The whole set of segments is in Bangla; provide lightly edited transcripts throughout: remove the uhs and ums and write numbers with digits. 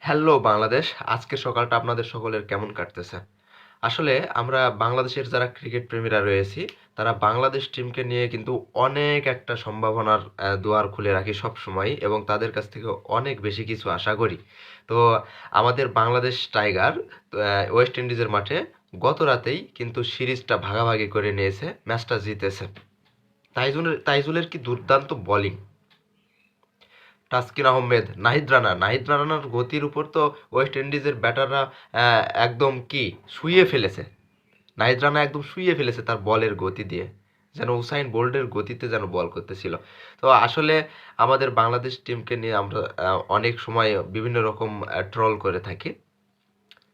হ্যালো বাংলাদেশ, আজকের সকালটা আপনাদের সকলের কেমন কাটতেছে? আসলে আমরা বাংলাদেশের যারা ক্রিকেট প্রেমীরা রয়েছি, তারা বাংলাদেশ টিমকে নিয়ে কিন্তু অনেক একটা সম্ভাবনার দুয়ার খুলে রাখি সবসময় এবং তাদের কাছ থেকে অনেক বেশি কিছু আশা করি। তো আমাদের বাংলাদেশ টাইগার ওয়েস্ট ইন্ডিজের মাঠে গত রাতেই কিন্তু সিরিজটা ভাগাভাগি করে নিয়েছে, ম্যাচটা জিতেছে। তাইজুলের কি দুর্দান্ত বোলিং! তাসকিন আহমেদ, নাহিদ রানার গতির উপর তো ওয়েস্ট ইন্ডিজের ব্যাটাররা একদম কি শুইয়ে ফেলেছে। নাহিদ রানা একদম শুইয়ে ফেলেছে তার বলের গতি দিয়ে, যেন উসাইন বোল্টের গতিতে যেন বল করতেছিল। তো আসলে আমাদের বাংলাদেশ টিমকে নিয়ে আমরা অনেক সময় বিভিন্ন রকম ট্রল করে থাকি।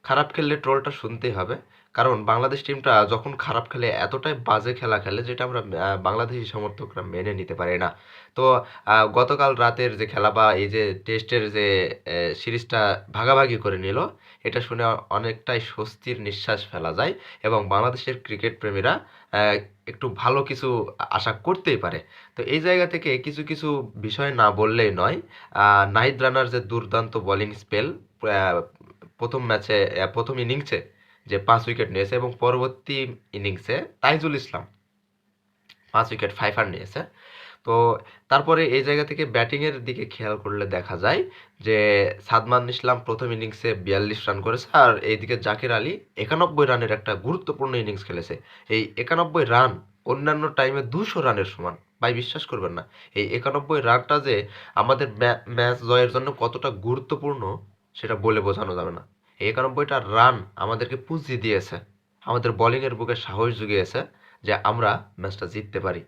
খারাপ খেললে ট্রলটা শুনতেই হবে, কারণ বাংলাদেশ টিমটা যখন খারাপ খেলে এতটাই বাজে খেলা খেলে যেটা আমরা বাংলাদেশি সমর্থকরা মেনে নিতে পারি না। তো গতকাল রাতের যে খেলা বা এই যে টেস্টের যে সিরিজটা ভাগাভাগি করে নিল, এটা শুনে অনেকটাই স্বস্তির নিঃশ্বাস ফেলা যায় এবং বাংলাদেশের ক্রিকেট প্রেমীরা আহ, একটু ভালো কিছু আশা করতেই পারে। তো এই জায়গা থেকে কিছু কিছু বিষয় না বললেই নয়। নাহিদ রানার যে দুর্দান্ত বোলিং স্পেল, প্রথম ম্যাচে প্রথম ইনিংসে যে 5 উইকেট নিয়েছে এবং পরবর্তী ইনিংসে তাইজুল ইসলাম 5 উইকেট ফাইফার নিয়েছে। তো তারপরে এই জায়গা থেকে ব্যাটিংয়ের দিকে খেয়াল করলে দেখা যায় যে সাদমান ইসলাম প্রথম ইনিংসে 42 রান করেছে, আর এইদিকে জাকির আলী 91 রানের একটা গুরুত্বপূর্ণ ইনিংস খেলেছে। এই 91 রান অন্যান্য টাইমে 200 রানের সমান। ভাই বিশ্বাস করবেন না, এই 91 রানটা যে আমাদের ম্যাচ জয়ের জন্য কতটা গুরুত্বপূর্ণ সেটা বলে বোঝানো যাবে না। এই 91টা রান আমাদেরকে পুঁজি দিয়েছে, আমাদের বোলিংয়ের বুকে সাহস জুগিয়েছে যে আমরা ম্যাচটা জিততে পারি।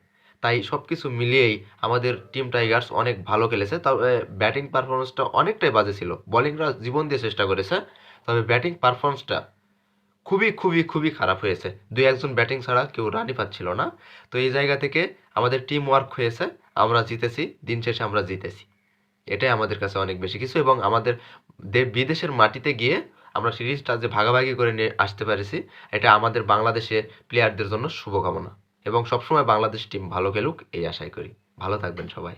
তাই সব কিছু মিলিয়েই আমাদের টিম টাইগার্স অনেক ভালো খেলেছে, তবে ব্যাটিং পারফরমেন্সটা অনেকটাই বাজে ছিল। বোলিংরা জীবন দিয়ে চেষ্টা করেছে, তবে ব্যাটিং পারফরমেন্সটা খুবই খুবই খুবই খারাপ হয়েছে। দুই একজন ব্যাটিং ছাড়া কেউ রানই পাচ্ছিল না। তো এই জায়গা থেকে আমাদের টিম ওয়ার্ক হয়েছে, আমরা জিতেছি, দিন শেষে আমরা জিতেছি। এটাই আমাদের কাছে অনেক বেশি কিছু, এবং আমাদের বিদেশের মাটিতে গিয়ে আমরা সিরিজটা যে ভাগাভাগি করে নিয়ে আসতে পেরেছি, এটা আমাদের বাংলাদেশে প্লেয়ারদের জন্য শুভকামনা, এবং সবসময় বাংলাদেশ টিম ভালো খেলুক এই আশাই করি। ভালো থাকবেন সবাই।